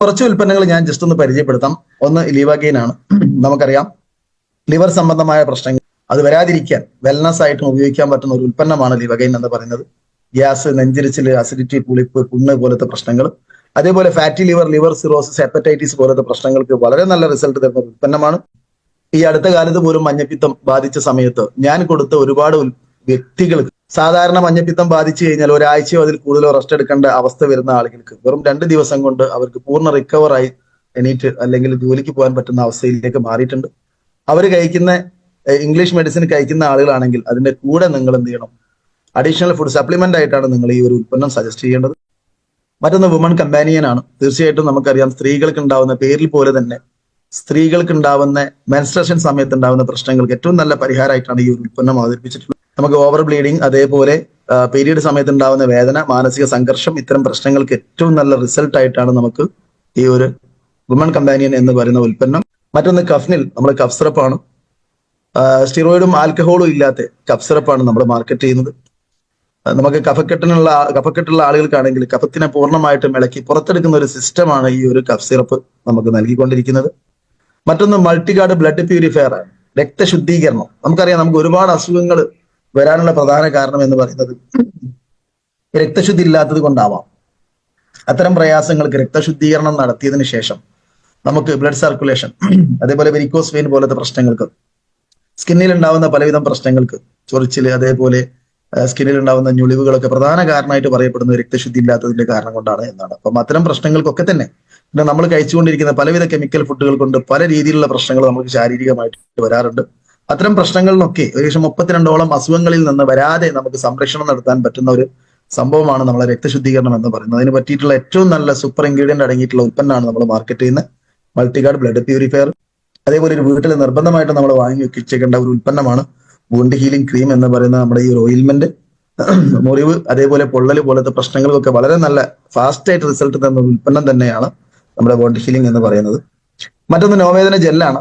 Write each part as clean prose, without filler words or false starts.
കുറച്ച് ഉൽപ്പന്നങ്ങൾ ഞാൻ ജസ്റ്റ് ഒന്ന് പരിചയപ്പെടുത്താം. ഒന്ന് ലിവഗെയിൻ ആണ്. നമുക്കറിയാം ലിവർ സംബന്ധമായ പ്രശ്നങ്ങൾ അത് വരാതിരിക്കാൻ വെൽനസ് ആയിട്ടും ഉപയോഗിക്കാൻ പറ്റുന്ന ഒരു ഉൽപ്പന്നമാണ് ലിവഗെയിൻ എന്ന് പറയുന്നത്. ഗ്യാസ്, നെഞ്ചിരിച്ചിൽ, അസിഡിറ്റി, പുളിപ്പ്, പുണ്ണ് പോലത്തെ പ്രശ്നങ്ങൾ, അതേപോലെ fatty liver, liver cirrhosis, hepatitis പോലത്തെ പ്രശ്നങ്ങൾക്ക് വളരെ നല്ല റിസൾട്ട് തരുന്ന ഒരു ഉൽപ്പന്നമാണ്. ഈ അടുത്ത കാലത്ത് പോലും മഞ്ഞപ്പിത്തം ബാധിച്ച സമയത്ത് ഞാൻ കൊടുത്ത ഒരുപാട് വ്യക്തികൾക്ക്, സാധാരണ മഞ്ഞപ്പിത്തം ബാധിച്ചു കഴിഞ്ഞാൽ ഒരാഴ്ചയോ അതിൽ കൂടുതലോ റെസ്റ്റ് എടുക്കേണ്ട അവസ്ഥ വരുന്ന ആളുകൾക്ക് വെറും 2 ദിവസം കൊണ്ട് അവർക്ക് പൂർണ്ണ റിക്കവറായി എണീറ്റ് അല്ലെങ്കിൽ ജോലിക്ക് പോകാൻ പറ്റുന്ന അവസ്ഥയിലേക്ക് മാറിയിട്ടുണ്ട്. അവർ കഴിക്കുന്ന ഇംഗ്ലീഷ് മെഡിസിൻ കഴിക്കുന്ന ആളുകളാണെങ്കിൽ അതിന്റെ കൂടെ നിങ്ങൾ എന്ത് ചെയ്യണം, അഡീഷണൽ ഫുഡ് സപ്ലിമെന്റ് ആയിട്ടാണ് നിങ്ങൾ ഈ ഒരു ഉൽപ്പന്നം സജസ്റ്റ് ചെയ്യേണ്ടത്. മറ്റൊന്ന് വുമൺ കമ്പാനിയൻ ആണ്. തീർച്ചയായിട്ടും നമുക്കറിയാം സ്ത്രീകൾക്ക് ഉണ്ടാവുന്ന, പേരിൽ പോലെ തന്നെ സ്ത്രീകൾക്ക് ഉണ്ടാവുന്ന മെൻസ്ട്രേഷൻ സമയത്ത് ഉണ്ടാവുന്ന പ്രശ്നങ്ങൾക്ക് ഏറ്റവും നല്ല പരിഹാരമായിട്ടാണ് ഈ ഒരു ഉൽപ്പന്നം അവതരിപ്പിച്ചിട്ടുള്ളത്. നമുക്ക് ഓവർ ബ്ലീഡിങ്, അതേപോലെ പീരീഡ് സമയത്ത് ഉണ്ടാവുന്ന വേദന, മാനസിക സംഘർഷം, ഇത്തരം പ്രശ്നങ്ങൾക്ക് ഏറ്റവും നല്ല റിസൾട്ട് ആയിട്ടാണ് നമുക്ക് ഈ ഒരു വുമൺ കമ്പാനിയൻ എന്ന് പറയുന്ന ഉൽപ്പന്നം. മറ്റൊന്ന് കഫ്നിൽ, നമ്മുടെ കഫ് സിറപ്പാണ്. സ്റ്റിറോയിഡും ആൽക്കഹോളും ഇല്ലാത്ത കഫ് സിറപ്പാണ് നമ്മൾ മാർക്കറ്റ് ചെയ്യുന്നത്. നമുക്ക് കഫക്കെട്ടുള്ള ആളുകൾക്കാണെങ്കിൽ കഫത്തിനെ പൂർണ്ണമായിട്ടും ഇളക്കി പുറത്തെടുക്കുന്ന ഒരു സിസ്റ്റമാണ് ഈ ഒരു കഫ് സിറപ്പ് നമുക്ക് നൽകിക്കൊണ്ടിരിക്കുന്നത്. മറ്റൊന്ന് മൾട്ടിഗാർഡ് ബ്ലഡ് പ്യൂരിഫയർ ആണ്, രക്തശുദ്ധീകരണം. നമുക്കറിയാം നമുക്ക് ഒരുപാട് അസുഖങ്ങൾ വരാനുള്ള പ്രധാന കാരണം എന്ന് പറയുന്നത് രക്തശുദ്ധി ഇല്ലാത്തത് കൊണ്ടാവാം. അത്തരം പ്രയാസങ്ങൾക്ക് രക്തശുദ്ധീകരണം നടത്തിയതിനു ശേഷം നമുക്ക് ബ്ലഡ് സർക്കുലേഷൻ, അതേപോലെ വെരിക്കോസ് വെയിൻ പോലത്തെ പ്രശ്നങ്ങൾക്ക്, സ്കിന്നിൽ ഉണ്ടാവുന്ന പലവിധം പ്രശ്നങ്ങൾക്ക്, ചൊറിച്ചില്, അതേപോലെ സ്കിന്നിൽ ഉണ്ടാവുന്ന ഞൊളിവുകളൊക്കെ പ്രധാന കാരണമായിട്ട് പറയപ്പെടുന്നത് രക്തശുദ്ധി ഇല്ലാത്തതിന്റെ കാരണം കൊണ്ടാണ് എന്നാണ്. അപ്പം അത്തരം പ്രശ്നങ്ങൾക്കൊക്കെ തന്നെ പിന്നെ നമ്മൾ കഴിച്ചുകൊണ്ടിരിക്കുന്ന പലവിധ കെമിക്കൽ ഫുഡുകൾ കൊണ്ട് പല രീതിയിലുള്ള പ്രശ്നങ്ങൾ നമുക്ക് ശാരീരികമായിട്ട് വരാറുണ്ട്. അത്തരം പ്രശ്നങ്ങളിലൊക്കെ ഏകദേശം 32ഓളം അസുഖങ്ങളിൽ നിന്ന് വരാതെ നമുക്ക് സംരക്ഷണം നടത്താൻ പറ്റുന്ന ഒരു സംഭവമാണ് നമ്മളെ രക്തശുദ്ധീകരണം എന്ന് പറയുന്നത്. അതിന് പറ്റിയിട്ടുള്ള ഏറ്റവും നല്ല സൂപ്പർ ഇൻഗ്രീഡിയന്റ് അടങ്ങിയിട്ടുള്ള ഉൽപ്പന്നമാണ് നമ്മൾ മാർക്കറ്റ് ചെയ്യുന്ന മൾട്ടിഗാർഡ് ബ്ലഡ് പ്യൂരിഫയർ. അതേപോലെ ഒരു വീട്ടിൽ നിർബന്ധമായിട്ട് നമ്മൾ വാങ്ങി വെച്ചേക്കേണ്ട ഒരു ഉൽപ്പന്നമാണ് വൂണ്ട് ഹീലിംഗ് ക്രീം എന്ന് പറയുന്ന നമ്മുടെ ഈ ഒരു ഓയിൽമെന്റ്. മുറിവ്, അതേപോലെ പൊള്ളൽ പോലത്തെ പ്രശ്നങ്ങൾക്കൊക്കെ വളരെ നല്ല ഫാസ്റ്റ് ആയിട്ട് റിസൾട്ട് തരുന്ന ഒരു ഉൽപ്പന്നം തന്നെയാണ് നമ്മുടെ വൂണ്ട് ഹീലിംഗ് എന്ന് പറയുന്നത്. മറ്റൊന്ന് നോവേദന ജെല്ലാണ്.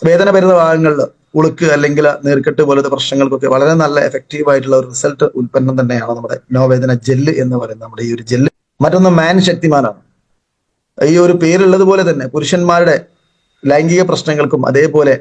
വേദന വരുന്ന ഭാഗങ്ങളിൽ ഉളുക്ക് അല്ലെങ്കിൽ നീർക്കെട്ട് പോലത്തെ പ്രശ്നങ്ങൾക്കൊക്കെ വളരെ നല്ല എഫക്റ്റീവ് ആയിട്ടുള്ള ഒരു റിസൾട്ട് ഉൽപ്പന്നം തന്നെയാണ് നമ്മുടെ നോവേദന ജെല്ല് എന്ന് പറയുന്നത് നമ്മുടെ ഈ ഒരു ജെല്ല്. മറ്റൊന്ന് മാൻ ശക്തിമാനാണ്. ഈ ഒരു പേരുള്ളത് പോലെ തന്നെ പുരുഷന്മാരുടെ ലൈംഗിക പ്രശ്നങ്ങൾക്കും, അതേപോലെ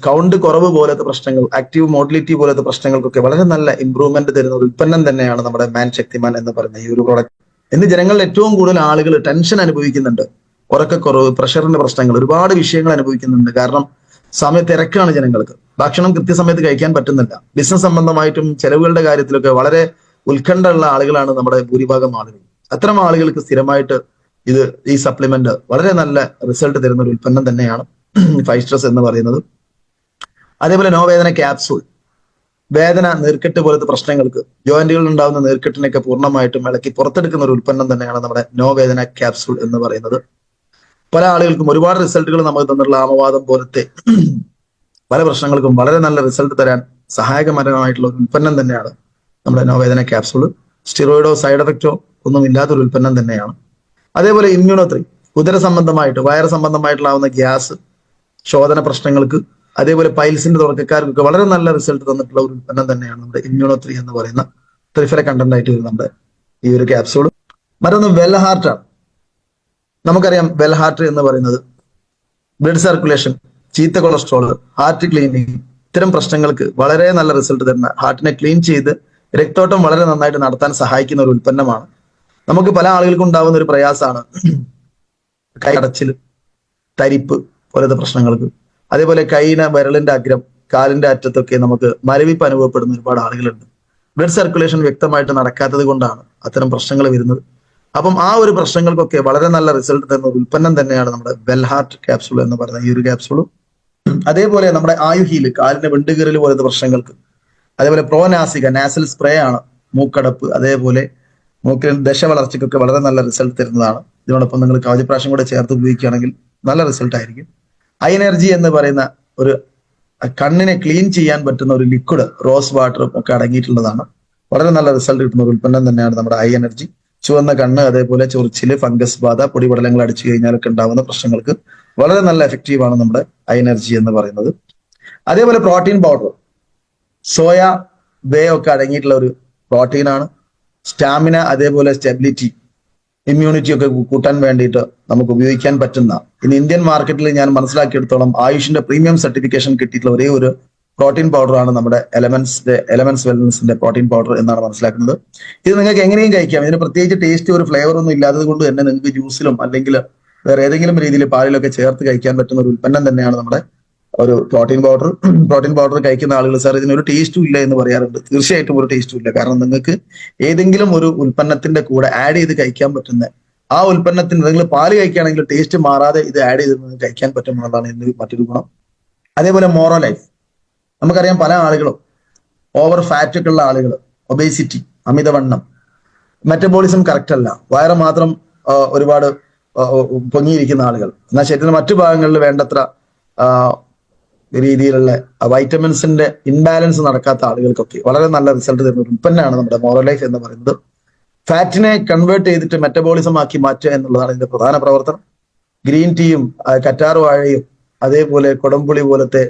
കൗണ്ട് കുറവ് പോലത്തെ പ്രശ്നങ്ങൾ, ആക്റ്റീവ് മോട്ടിലിറ്റി പോലത്തെ പ്രശ്നങ്ങൾക്കൊക്കെ വളരെ നല്ല ഇമ്പ്രൂവ്മെന്റ് തരുന്ന ഒരു ഉൽപ്പന്നം തന്നെയാണ് നമ്മുടെ മാൻ ശക്തിമാൻ എന്ന് പറയുന്ന ഈ ഒരു പ്രോഡക്റ്റ്. ഇന്ന് ജനങ്ങളിൽ ഏറ്റവും കൂടുതൽ ആളുകൾ ടെൻഷൻ അനുഭവിക്കുന്നുണ്ട്, ഉറക്കക്കുറവ്, പ്രഷറിന്റെ പ്രശ്നങ്ങൾ, ഒരുപാട് വിഷയങ്ങൾ അനുഭവിക്കുന്നുണ്ട്. കാരണം തിരക്കാണ് ജനങ്ങൾക്ക്, ഭക്ഷണം കൃത്യസമയത്ത് കഴിക്കാൻ പറ്റുന്നില്ല. ബിസിനസ് സംബന്ധമായിട്ടും ചെലവുകളുടെ കാര്യത്തിലൊക്കെ വളരെ ഉത്കണ്ഠ ഉള്ള ആളുകളാണ് നമ്മുടെ ഭൂരിഭാഗം ആളുകൾ. അത്തരം ആളുകൾക്ക് സ്ഥിരമായിട്ട് ഈ സപ്ലിമെന്റ് വളരെ നല്ല റിസൾട്ട് തരുന്ന ഒരു ഉൽപ്പന്നം തന്നെയാണ് 5 സ്ട്രെസ് എന്ന് പറയുന്നത്. അതേപോലെ നോവേദന ക്യാപ്സൂൾ, വേദന, നീർക്കെട്ട് പോലത്തെ പ്രശ്നങ്ങൾക്ക്, ജോയിന്റുകളിൽ ഉണ്ടാകുന്ന നീർക്കെട്ടിനൊക്കെ പൂർണ്ണമായിട്ടും ഇളക്കി പുറത്തെടുക്കുന്ന ഒരു ഉൽപ്പന്നം തന്നെയാണ് നമ്മുടെ നോവേദന ക്യാപ്സൂൾ എന്ന് പറയുന്നത്. പല ആളുകൾക്കും ഒരുപാട് റിസൾട്ടുകൾ നമുക്ക് തന്നിട്ടുള്ള ആമവാദം പോലത്തെ പല പ്രശ്നങ്ങൾക്കും വളരെ നല്ല റിസൾട്ട് തരാൻ സഹായകരമായിട്ടുള്ള ഒരു ഉൽപ്പന്നം തന്നെയാണ് നമ്മുടെ നോവേദന ക്യാപ്സൂൾ. സ്റ്റിറോയിഡോ സൈഡ് എഫക്റ്റോ ഒന്നും ഇല്ലാത്തൊരു ഉൽപ്പന്നം തന്നെയാണ്. അതേപോലെ ഇമ്മ്യൂണോത്രി, ഉദര സംബന്ധമായിട്ട്, വയറ് സംബന്ധമായിട്ടുള്ള ഗ്യാസ്, ശോധന പ്രശ്നങ്ങൾക്ക്, അതേപോലെ പൈൽസിന്റെ തുടക്കക്കാർക്കൊക്കെ വളരെ നല്ല റിസൾട്ട് തന്നിട്ടുള്ള ഒരു ഉൽപ്പന്നം തന്നെയാണ് നമ്മുടെ ഇമ്മ്യൂണോത്രി എന്ന് പറയുന്ന ത്രിഫല കണ്ടന്റ് ആയിട്ട് വരുന്ന നമ്മുടെ ഈ ഒരു ക്യാപ്സൂൾ. മറ്റൊന്ന് വെൽ ഹാർട്ട് ആണ്. നമുക്കറിയാം വെൽ ഹാർട്ട് എന്ന് പറയുന്നത് ബ്ലഡ് സർക്കുലേഷൻ, ചീത്ത കൊളസ്ട്രോൾ, ഹാർട്ട് ക്ലീനിങ്, ഇത്തരം പ്രശ്നങ്ങൾക്ക് വളരെ നല്ല റിസൾട്ട് തരുന്ന, ഹാർട്ടിനെ ക്ലീൻ ചെയ്ത് രക്തോട്ടം വളരെ നന്നായിട്ട് നടത്താൻ സഹായിക്കുന്ന ഒരു ഉൽപ്പന്നമാണ്. നമുക്ക് പല ആളുകൾക്കും ഉണ്ടാകുന്ന ഒരു പ്രയാസമാണ് കൈയടച്ചില്, തരിപ്പ് പോലത്തെ പ്രശ്നങ്ങൾക്ക്. അതേപോലെ കൈയിന്, വിരലിന്റെ അഗ്രം, കാലിന്റെ അറ്റത്തൊക്കെ നമുക്ക് മരവിപ്പ് അനുഭവപ്പെടുന്ന ഒരുപാട് ആളുകളുണ്ട്. ബ്ലഡ് സർക്കുലേഷൻ വ്യക്തമായിട്ട് നടക്കാത്തത് കൊണ്ടാണ് അത്തരം പ്രശ്നങ്ങൾ വരുന്നത്. അപ്പം ആ ഒരു പ്രശ്നങ്ങൾക്കൊക്കെ വളരെ നല്ല റിസൾട്ട് തരുന്ന ഒരു ഉൽപ്പന്നം തന്നെയാണ് നമ്മുടെ വെൽ ഹാർട്ട് ക്യാപ്സൂൾ എന്ന് പറയുന്ന ഈ ഒരു ക്യാപ്സൂളും. അതേപോലെ നമ്മുടെ ആയുഹീല്, കാലിന്റെ വെണ്ടുകീറൽ പോലത്തെ പ്രശ്നങ്ങൾക്ക്, അതേപോലെ പ്രോനാസിക നാസൽ സ്പ്രേ ആണ്, മൂക്കടപ്പ്, അതേപോലെ മൂക്കിൽ ദശ വളർച്ചയ്ക്കൊക്കെ വളരെ നല്ല റിസൾട്ട് തരുന്നതാണ്. ഇതിനോടൊപ്പം നിങ്ങൾ കാവ്യപ്രാശം കൂടെ ചേർത്ത് ഉപയോഗിക്കുകയാണെങ്കിൽ നല്ല റിസൾട്ട് ആയിരിക്കും. ഐ എനർജി എന്ന് പറയുന്ന ഒരു കണ്ണിനെ ക്ലീൻ ചെയ്യാൻ പറ്റുന്ന ഒരു ലിക്വിഡ്, റോസ് വാട്ടറും ഒക്കെ അടങ്ങിയിട്ടുള്ളതാണ്. വളരെ നല്ല റിസൾട്ട് കിട്ടുന്ന ഒരു ഉൽപ്പന്നം തന്നെയാണ് നമ്മുടെ ഐ എനർജി. ചുവന്ന കണ്ണ്, അതേപോലെ ചൊറിച്ചില്, ഫംഗസ് ബാധ, പൊടിപടലങ്ങൾ അടിച്ചു കഴിഞ്ഞാലൊക്കെ ഉണ്ടാകുന്ന പ്രശ്നങ്ങൾക്ക് വളരെ നല്ല എഫക്റ്റീവ് ആണ് നമ്മുടെ ഐ എനർജി എന്ന് പറയുന്നത്. അതേപോലെ പ്രോട്ടീൻ പൗഡർ, സോയ, വേ ഒക്കെ അടങ്ങിയിട്ടുള്ള ഒരു പ്രോട്ടീനാണ്. സ്റ്റാമിന, അതേപോലെ സ്റ്റെബിലിറ്റി, ഇമ്മ്യൂണിറ്റി ഒക്കെ കൂട്ടാൻ വേണ്ടിയിട്ട് നമുക്ക് ഉപയോഗിക്കാൻ പറ്റുന്ന, ഇന്ന് ഇന്ത്യൻ മാർക്കറ്റിൽ ഞാൻ മനസ്സിലാക്കിയെടുത്തോളം ആയുഷിന്റെ പ്രീമിയം സർട്ടിഫിക്കേഷൻ കിട്ടിയിട്ടുള്ള ഒരേ ഒരു പ്രോട്ടീൻ പൗഡർ ആണ് നമ്മുടെ എലമെന്റ്സ് വെൽനസിന്റെ പ്രോട്ടീൻ പൗഡർ എന്നാണ് മനസ്സിലാക്കുന്നത്. ഇത് നിങ്ങൾക്ക് എങ്ങനെയും കഴിക്കാം. ഇതിന് പ്രത്യേകിച്ച് ടേസ്റ്റ് ഒരു ഫ്ലേവർ ഒന്നും ഇല്ലാത്തത് കൊണ്ട് തന്നെ നിങ്ങൾക്ക് ജ്യൂസിലും അല്ലെങ്കിൽ വേറെ ഏതെങ്കിലും രീതിയിൽ പാലിലൊക്കെ ചേർത്ത് കഴിക്കാൻ പറ്റുന്ന ഒരു ഉൽപ്പന്നം തന്നെയാണ് നമ്മുടെ ഒരു പ്രോട്ടീൻ പൗഡർ. പ്രോട്ടീൻ പൗഡർ കഴിക്കുന്ന ആളുകൾ സാർ ഇതിനൊരു ടേസ്റ്റും ഇല്ല എന്ന് പറയാറുണ്ട്. തീർച്ചയായിട്ടും ഒരു ടേസ്റ്റും ഇല്ല. കാരണം നിങ്ങൾക്ക് ഏതെങ്കിലും ഒരു ഉൽപ്പന്നത്തിന്റെ കൂടെ ആഡ് ചെയ്ത് കഴിക്കാൻ പറ്റുന്ന ആ ഉൽപ്പന്നത്തിന്, നിങ്ങൾ പാല് കഴിക്കുകയാണെങ്കിൽ ടേസ്റ്റ് മാറാതെ ഇത് ആഡ് ചെയ്ത് നിങ്ങൾക്ക് കഴിക്കാൻ പറ്റും എന്നുള്ളതാണ് ഇതിന്റെ മറ്റൊരു ഗുണം. അതേപോലെ മോറോ ലൈഫ്, നമുക്കറിയാം പല ആളുകളും ഓവർ ഫാറ്റ് ഒക്കെ ഉള്ള ആളുകൾ, ഒബേസിറ്റി, അമിതവണ്ണം, മെറ്റബോളിസം കറക്റ്റ് അല്ല, വയറ് മാത്രം ഒരുപാട് പൊങ്ങിയിരിക്കുന്ന ആളുകൾ, എന്നാൽ ശരീരത്തിന്റെ മറ്റു ഭാഗങ്ങളിൽ വേണ്ടത്ര രീതിയിലുള്ള വൈറ്റമിൻസിന്റെ ഇൻബാലൻസ് നടക്കാത്ത ആളുകൾക്കൊക്കെ വളരെ നല്ല റിസൾട്ട് തരുന്ന ഒരു ഉൽപ്പന്നമാണ് നമ്മുടെ മോറോ ലൈഫ് എന്ന് പറയുന്നത്. ഫാറ്റിനെ കൺവേർട്ട് ചെയ്തിട്ട് മെറ്റബോളിസം ആക്കി മാറ്റുക എന്നുള്ളതാണ് ഇതിന്റെ പ്രധാന പ്രവർത്തനം. ഗ്രീൻ ടീയും കറ്റാർ വാഴയും അതേപോലെ കൊടംപുളി പോലത്തെ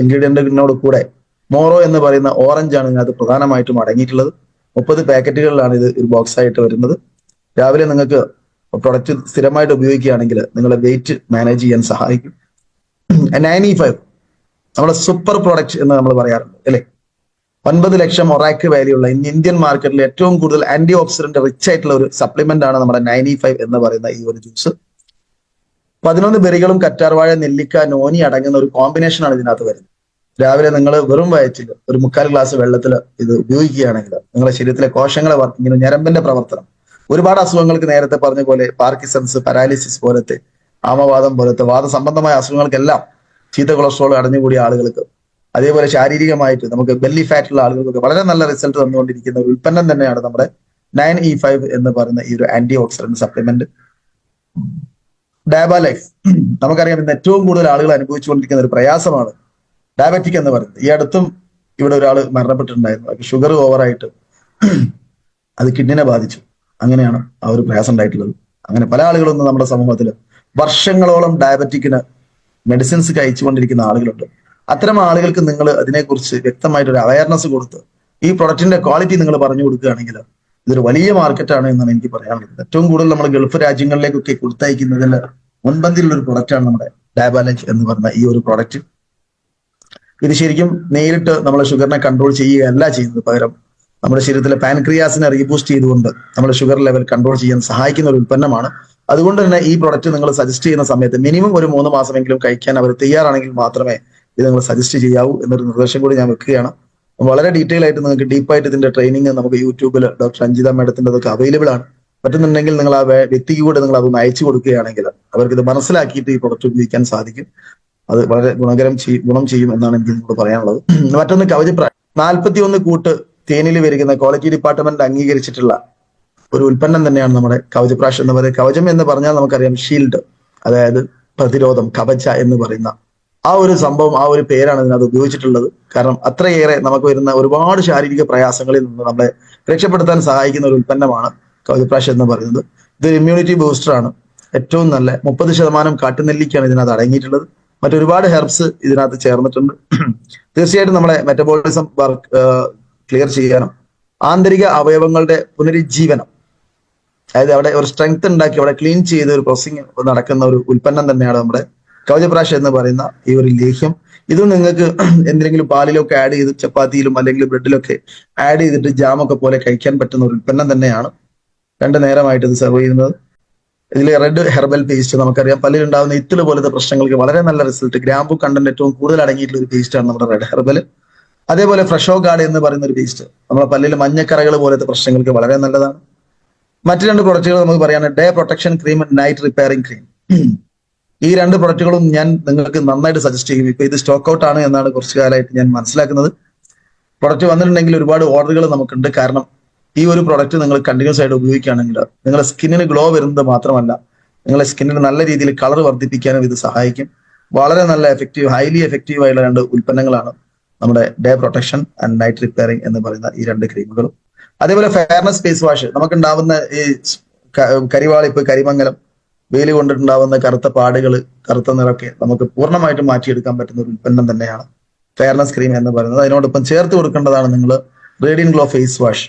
ഇൻഗ്രീഡിയന്റിനോട് കൂടെ മോറോ എന്ന് പറയുന്ന ഓറഞ്ചാണ് ഇതിനകത്ത് പ്രധാനമായിട്ടും അടങ്ങിയിട്ടുള്ളത്. 30 പാക്കറ്റുകളിലാണ് ഇത് ഒരു ബോക്സ് ആയിട്ട് വരുന്നത്. രാവിലെ നിങ്ങൾക്ക് പ്രൊഡക്റ്റ് സ്ഥിരമായിട്ട് ഉപയോഗിക്കുകയാണെങ്കിൽ നിങ്ങളെ വെയിറ്റ് മാനേജ് ചെയ്യാൻ സഹായിക്കും. 95 നമ്മുടെ സൂപ്പർ പ്രൊഡക്റ്റ് എന്ന് നമ്മൾ പറയാറുണ്ട് അല്ലെ. 9 ലക്ഷം ഒറാക്ക് വാല്യൂ ഉള്ള ഇന്ത്യൻ മാർക്കറ്റിൽ ഏറ്റവും കൂടുതൽ ആന്റി ഓക്സിഡന്റ് റിച്ച് ആയിട്ടുള്ള ഒരു സപ്ലിമെന്റ് ആണ് നമ്മുടെ 95 എന്ന് പറയുന്ന ഈ ഒരു ജ്യൂസ്. 11 ബെറികളും കറ്റാർവാഴ, നെല്ലിക്ക, നോനി അടങ്ങുന്ന ഒരു കോമ്പിനേഷൻ ആണ് ഇതിനകത്ത് വരുന്നത്. രാവിലെ നിങ്ങൾ വെറും വയറ്റിൽ ഒരു 3/4 ഗ്ലാസ് വെള്ളത്തിൽ ഇത് ഉപയോഗിക്കുകയാണെങ്കിൽ നിങ്ങളുടെ ശരീരത്തിലെ കോശങ്ങളെ വർക്കിങ്ങിന്, ഞരമ്പിന്റെ പ്രവർത്തനം, ഒരുപാട് അസുഖങ്ങൾക്ക് നേരത്തെ പറഞ്ഞ പോലെ പാർക്കിസൺസ്, പാരാലിസിസ് പോലത്തെ, ആമവാദം പോലത്തെ വാദസംബന്ധമായ അസുഖങ്ങൾക്കെല്ലാം, ചീത്ത കൊളസ്ട്രോൾ അടഞ്ഞുകൂടിയ ആളുകൾക്ക്, അതേപോലെ ശാരീരികമായിട്ട് നമുക്ക് ബെല്ലി ഫാറ്റ് ഉള്ള ആളുകൾക്കൊക്കെ വളരെ നല്ല റിസൾട്ട് തന്നുകൊണ്ടിരിക്കുന്ന ഒരു ഉൽപ്പന്നം തന്നെയാണ് നമ്മുടെ 9E5 എന്ന് പറയുന്ന ഈ ഒരു ആന്റി ഓക്സിഡന്റ് സപ്ലിമെന്റ്. ഡയബലൈഫ്, നമുക്കറിയാം ഇന്ന് ഏറ്റവും കൂടുതൽ ആളുകൾ അനുഭവിച്ചുകൊണ്ടിരിക്കുന്ന ഒരു പ്രയാസമാണ് ഡയബറ്റിക് എന്ന് പറയുന്നത്. ഈ അടുത്തും ഇവിടെ ഒരാൾ മരണപ്പെട്ടിട്ടുണ്ടായിരുന്നു. ഷുഗർ ഓവറായിട്ട് അത് കിഡ്നിനെ ബാധിച്ചു. അങ്ങനെയാണ് ആ ഒരു പ്രയാസം ഉണ്ടായിട്ടുള്ളത്. അങ്ങനെ പല ആളുകളൊന്നും നമ്മുടെ സമൂഹത്തിൽ വർഷങ്ങളോളം ഡയബറ്റിക്കിന് മെഡിസിൻസ് കഴിച്ചുകൊണ്ടിരിക്കുന്ന ആളുകളുണ്ട്. അത്തരം ആളുകൾക്ക് നിങ്ങൾ അതിനെക്കുറിച്ച് വ്യക്തമായിട്ടൊരു അവയർനെസ് കൊടുത്ത് ഈ പ്രൊഡക്റ്റിന്റെ ക്വാളിറ്റി നിങ്ങൾ പറഞ്ഞു കൊടുക്കുകയാണെങ്കിൽ ഇതൊരു വലിയ മാർക്കറ്റാണ് എന്നാണ് എനിക്ക് പറയാനുള്ളത്. ഏറ്റവും കൂടുതൽ നമ്മൾ ഗൾഫ് രാജ്യങ്ങളിലേക്കൊക്കെ കൊടുത്തയക്കുന്നതിൽ മുൻപന്തിയിലുള്ള ഒരു പ്രൊഡക്റ്റാണ് നമ്മുടെ ഡയബാലൻസ് എന്ന് പറഞ്ഞ ഈ ഒരു പ്രൊഡക്റ്റ്. ഇത് ശരിക്കും നേരിട്ട് നമ്മളെ ഷുഗറിനെ കൺട്രോൾ ചെയ്യുകയല്ല ചെയ്യുന്നത്, പകരം നമ്മുടെ ശരീരത്തിലെ പാൻക്രിയാസിനെ റീബൂസ്റ്റ് ചെയ്തുകൊണ്ട് നമ്മുടെ ഷുഗർ ലെവൽ കൺട്രോൾ ചെയ്യാൻ സഹായിക്കുന്ന ഒരു ഉൽപ്പന്നമാണ്. അതുകൊണ്ട് തന്നെ ഈ പ്രൊഡക്റ്റ് നിങ്ങൾ സജസ്റ്റ് ചെയ്യുന്ന സമയത്ത് മിനിമം ഒരു 3 മാസമെങ്കിലും കഴിക്കാൻ അവർ തയ്യാറാണെങ്കിൽ മാത്രമേ ഇത് നിങ്ങൾ സജസ്റ്റ് ചെയ്യാവൂ എന്നൊരു നിർദ്ദേശം കൂടി ഞാൻ വെക്കുകയാണ്. വളരെ ഡീറ്റെയിൽ ആയിട്ട് നിങ്ങൾക്ക് ഡീപ്പായിട്ട് ഇതിന്റെ ട്രെയിനിങ് നമുക്ക് യൂട്യൂബിൽ ഡോക്ടർ അഞ്ജിത മേഡത്തിന്റെ അതൊക്കെ അവൈലബിൾ ആണ്. പറ്റുന്നുണ്ടെങ്കിൽ നിങ്ങൾ ആ വ്യക്തിക്ക് കൂടെ നിങ്ങൾ അതൊന്ന് അയച്ചു കൊടുക്കുകയാണെങ്കിൽ അവർക്ക് ഇത് മനസ്സിലാക്കിയിട്ട് ഈ പ്രൊഡക്റ്റ് ഉപയോഗിക്കാൻ സാധിക്കും. അത് വളരെ ഗുണം ചെയ്യും എന്നാണ് എനിക്ക് നിങ്ങളോട് പറയാനുള്ളത്. മറ്റൊന്ന് കവചപ്രാശ്, 41 കൂട്ട് തേനിൽ വരുന്ന ക്വാളിറ്റി ഡിപ്പാർട്ട്മെന്റ് അംഗീകരിച്ചിട്ടുള്ള ഒരു ഉൽപ്പന്നം തന്നെയാണ് നമ്മുടെ കവചപ്രാശ് എന്ന് പറയുന്നത്. കവചം എന്ന് പറഞ്ഞാൽ നമുക്കറിയാം ഷീൽഡ്, അതായത് പ്രതിരോധം, കവച എന്ന് പറയുന്ന ആ ഒരു സംഭവം, ആ ഒരു പേരാണ് ഇതിനകത്ത് ഉപയോഗിച്ചിട്ടുള്ളത്. കാരണം അത്രയേറെ നമുക്ക് വരുന്ന ഒരുപാട് ശാരീരിക പ്രയാസങ്ങളിൽ നിന്ന് നമ്മളെ രക്ഷപ്പെടുത്താൻ സഹായിക്കുന്ന ഒരു ഉൽപ്പന്നമാണ് കവചപ്രാശ് എന്ന് പറയുന്നത്. ഇതൊരു ഇമ്മ്യൂണിറ്റി ബൂസ്റ്റർ ആണ്. ഏറ്റവും നല്ല 30% കാട്ടുനെല്ലിക്കാണ് ഇതിനകത്ത് അടങ്ങിയിട്ടുള്ളത്. മറ്റൊരുപാട് ഹെർബ്സ് ഇതിനകത്ത് ചേർന്നിട്ടുണ്ട്. തീർച്ചയായിട്ടും നമ്മളെ മെറ്റബോളിസം വർക്ക് ക്ലിയർ ചെയ്യാനും ആന്തരിക അവയവങ്ങളുടെ പുനരുജ്ജീവനം, അതായത് അവിടെ ഒരു സ്ട്രെങ്ത് ഉണ്ടാക്കി അവിടെ ക്ലീൻ ചെയ്ത് ഒരു പ്രോസസിങ് നടക്കുന്ന ഒരു ഉൽപ്പന്നം തന്നെയാണ് നമ്മുടെ കവചപ്രാശ് എന്ന് പറയുന്ന ഈ ഒരു ലേഹ്യം. ഇത് നിങ്ങൾക്ക് എന്തെങ്കിലും പാലിലൊക്കെ ആഡ് ചെയ്ത് ചപ്പാത്തിയിലും അല്ലെങ്കിൽ ബ്രെഡിലൊക്കെ ആഡ് ചെയ്തിട്ട് ജാമൊക്കെ പോലെ കഴിക്കാൻ പറ്റുന്ന ഒരു ഉൽപ്പന്നം തന്നെയാണ്. 2 നേരമായിട്ട് ഇത് സെർവ് ചെയ്യുന്നത്. ഇതിൽ റെഡ് ഹെർബൽ പേസ്റ്റ്, നമുക്കറിയാം പല്ലിലുണ്ടാകുന്ന ഇത്തില് പോലത്തെ പ്രശ്നങ്ങൾക്ക് വളരെ നല്ല റിസൾട്ട്, ഗ്രാമ്പു കണ്ടന്റ് ഏറ്റവും കൂടുതൽ അടങ്ങിയിട്ടുള്ള ഒരു പേസ്റ്റ് ആണ് നമ്മുടെ റെഡ് ഹെർബൽ. അതേപോലെ ഫ്രഷോ ഗാർഡ് എന്ന് പറയുന്ന ഒരു പേസ്റ്റ് നമ്മുടെ പല്ലിൽ മഞ്ഞക്കറകൾ പോലത്തെ പ്രശ്നങ്ങൾക്ക് വളരെ നല്ലതാണ്. മറ്റു 2 പ്രൊഡക്റ്റുകൾ നമുക്ക് പറയാൻ day protection cream, night repairing cream. ഈ 2 പ്രൊഡക്റ്റുകളും ഞാൻ നിങ്ങൾക്ക് നന്നായിട്ട് സജസ്റ്റ് ചെയ്യും. ഇപ്പൊ ഇത് സ്റ്റോക്ക് ഔട്ട് ആണ് എന്നാണ് കുറച്ചു കാലമായിട്ട് ഞാൻ മനസ്സിലാക്കുന്നത്. പ്രൊഡക്റ്റ് വന്നിട്ടുണ്ടെങ്കിൽ ഒരുപാട് ഓർഡറുകൾ നമുക്കുണ്ട്. കാരണം ഈ ഒരു പ്രൊഡക്റ്റ് നിങ്ങൾ കണ്ടിന്യൂസ് ആയിട്ട് ഉപയോഗിക്കുകയാണെങ്കിൽ നിങ്ങളുടെ സ്കിന്നിന് ഗ്ലോ വരുന്നത് മാത്രമല്ല, നിങ്ങളുടെ സ്കിന്നിന് നല്ല രീതിയിൽ കളർ വർദ്ധിപ്പിക്കാനും ഇത് സഹായിക്കും. വളരെ നല്ല എഫക്റ്റീവ്, ഹൈലി എഫക്റ്റീവ് ആയിട്ടുള്ള 2 ഉൽപ്പന്നങ്ങളാണ് നമ്മുടെ day protection and night repairing എന്ന് പറയുന്ന ഈ 2 ക്രീമുകളും. അതേപോലെ ഫെയർനെസ് ഫേസ് വാഷ്, നമുക്കുണ്ടാവുന്ന ഈ കരിവാളിപ്പ്, കരിമംഗലം, വെയിൽ കൊണ്ടിട്ടുണ്ടാവുന്ന കറുത്ത പാടുകൾ, കറുത്ത നിറമൊക്കെ നമുക്ക് പൂർണ്ണമായിട്ടും മാറ്റിയെടുക്കാൻ പറ്റുന്ന ഒരു ഉൽപ്പന്നം തന്നെയാണ് ഫെയർനെസ് ക്രീം എന്ന് പറയുന്നത്. അതിനോടൊപ്പം ചേർത്ത് കൊടുക്കേണ്ടതാണ് നിങ്ങൾ radiant glow face wash.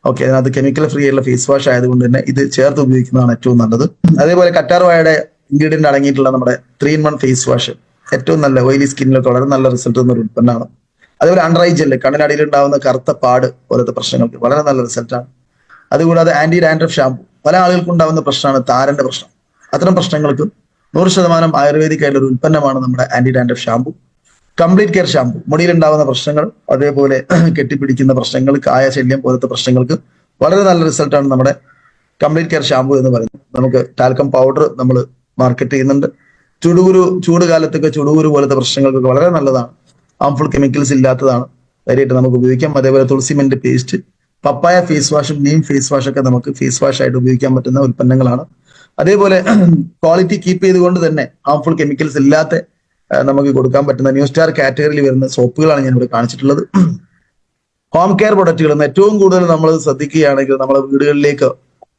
Okay, അതിനകത്ത് കെമിക്കൽ ഫ്രീ ആയിട്ടുള്ള ഫേസ് വാഷ് ആയതുകൊണ്ട് തന്നെ ഇത് ചേർത്ത് ഉപയോഗിക്കുന്നതാണ് ഏറ്റവും നല്ലത്. അതേപോലെ കറ്റാർവാഴയുടെ ഇൻഗ്രീഡിയന്റ് അടങ്ങിയിട്ടുള്ള നമ്മുടെ 3-in-1 ഫേസ് വാഷ് ഏറ്റവും നല്ല ഓയിലി സ്കിന്നിലൊക്കെ വളരെ നല്ല റിസൾട്ട് തന്ന ഒരു ഉൽപ്പന്നമാണ്. അതേപോലെ അണ്ടർ ഐ ജെല്ല്, കണ്ണിനടിയിൽ ഉണ്ടാകുന്ന കറുത്ത പാട് പോലത്തെ പ്രശ്നങ്ങൾക്ക് വളരെ നല്ല റിസൾട്ടാണ്. അതുകൂടാതെ ആന്റി ഡാൻഡ്രഫ് ഷാമ്പു, പല ആളുകൾക്കും ഉണ്ടാകുന്ന പ്രശ്നമാണ് താരന്റെ പ്രശ്നം. അത്തരം പ്രശ്നങ്ങൾക്ക് 100% ആയുർവേദിക് ആയിട്ടുള്ള ഒരു ഉൽപ്പന്നമാണ് നമ്മുടെ anti dandruff shampoo. Complete care shampoo, മുടിയിലുണ്ടാകുന്ന പ്രശ്നങ്ങൾ, അതേപോലെ കെട്ടിപ്പിടിക്കുന്ന പ്രശ്നങ്ങൾ, കായ ശല്യം പോലത്തെ പ്രശ്നങ്ങൾക്ക് വളരെ നല്ല റിസൾട്ടാണ് നമ്മുടെ കംപ്ലീറ്റ് കെയർ ഷാമ്പു എന്ന് പറയുന്നത്. നമുക്ക് ടാൽക്കം പൗഡർ നമ്മൾ മാർക്കറ്റ് ചെയ്യുന്നുണ്ട്. ചൂട് കാലത്തൊക്കെ ചുടുകുരു പോലത്തെ പ്രശ്നങ്ങൾക്കൊക്കെ വളരെ നല്ലതാണ്. ഹാംഫുൾ കെമിക്കൽസ് ഇല്ലാത്തതാണ്, ധൈര്യമായിട്ട് നമുക്ക് ഉപയോഗിക്കാം. അതേപോലെ തുളസിമെന്റ് പേസ്റ്റ്, പപ്പായ ഫേസ് വാഷും നീം ഫേസ് വാഷൊക്കെ നമുക്ക് ഫേസ് വാഷ് ആയിട്ട് ഉപയോഗിക്കാൻ പറ്റുന്ന ഉൽപ്പന്നങ്ങളാണ്. അതേപോലെ ക്വാളിറ്റി കീപ്പ് ചെയ്തുകൊണ്ട് തന്നെ ഹാംഫുൾ കെമിക്കൽസ് ഇല്ലാത്ത നമുക്ക് കൊടുക്കാൻ പറ്റുന്ന ന്യൂ സ്റ്റാർ കാറ്റഗറിയിൽ വരുന്ന സോപ്പുകളാണ് ഞാൻ ഇവിടെ കാണിച്ചിട്ടുള്ളത്. ഹോം കെയർ പ്രൊഡക്റ്റുകൾ ഏറ്റവും കൂടുതൽ നമ്മൾ ശ്രദ്ധിക്കുകയാണെങ്കിൽ നമ്മുടെ വീടുകളിലേക്ക്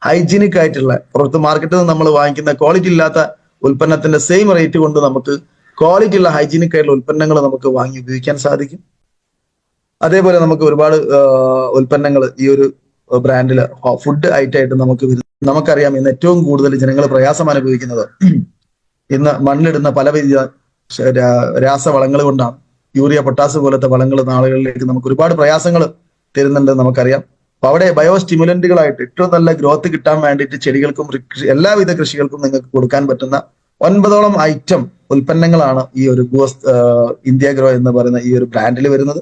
ഹൈജീനിക് ആയിട്ടുള്ള, പുറത്ത് മാർക്കറ്റിൽ നിന്ന് നമ്മൾ വാങ്ങിക്കുന്ന ക്വാളിറ്റി ഇല്ലാത്ത ഉൽപ്പന്നത്തിന്റെ സെയിം റേറ്റ് കൊണ്ട് നമുക്ക് ക്വാളിറ്റി ഉള്ള ഹൈജീനിക് ആയിട്ടുള്ള ഉൽപ്പന്നങ്ങൾ നമുക്ക് വാങ്ങി ഉപയോഗിക്കാൻ സാധിക്കും. അതേപോലെ നമുക്ക് ഒരുപാട് ഉൽപ്പന്നങ്ങൾ ഈ ഒരു ബ്രാൻഡിൽ ഫുഡ് ഐറ്റമായിട്ട് നമുക്കറിയാം. ഇന്ന് ഏറ്റവും കൂടുതൽ ജനങ്ങൾ പ്രയാസം അനുഭവിക്കുന്നത് ഇന്ന് മണ്ണിടുന്ന പലവിധ രാസവളങ്ങൾ കൊണ്ടാണ്. യൂറിയ, പൊട്ടാസ് പോലത്തെ വളങ്ങൾ നാളുകളിലേക്ക് നമുക്ക് ഒരുപാട് പ്രയാസങ്ങൾ തരുന്നുണ്ടെന്ന് നമുക്കറിയാം. അപ്പൊ അവിടെ ബയോ സ്റ്റിമുലന്റുകളായിട്ട് ഏറ്റവും നല്ല ഗ്രോത്ത് കിട്ടാൻ വേണ്ടിയിട്ട് ചെടികൾക്കും എല്ലാവിധ കൃഷികൾക്കും നിങ്ങൾക്ക് കൊടുക്കാൻ പറ്റുന്ന 9ഓളം ഐറ്റം ഉൽപ്പന്നങ്ങളാണ് ഈ ഒരു ഇന്ത്യ ഗ്രോ എന്ന് പറയുന്ന ഈ ഒരു ബ്രാൻഡിൽ വരുന്നത്.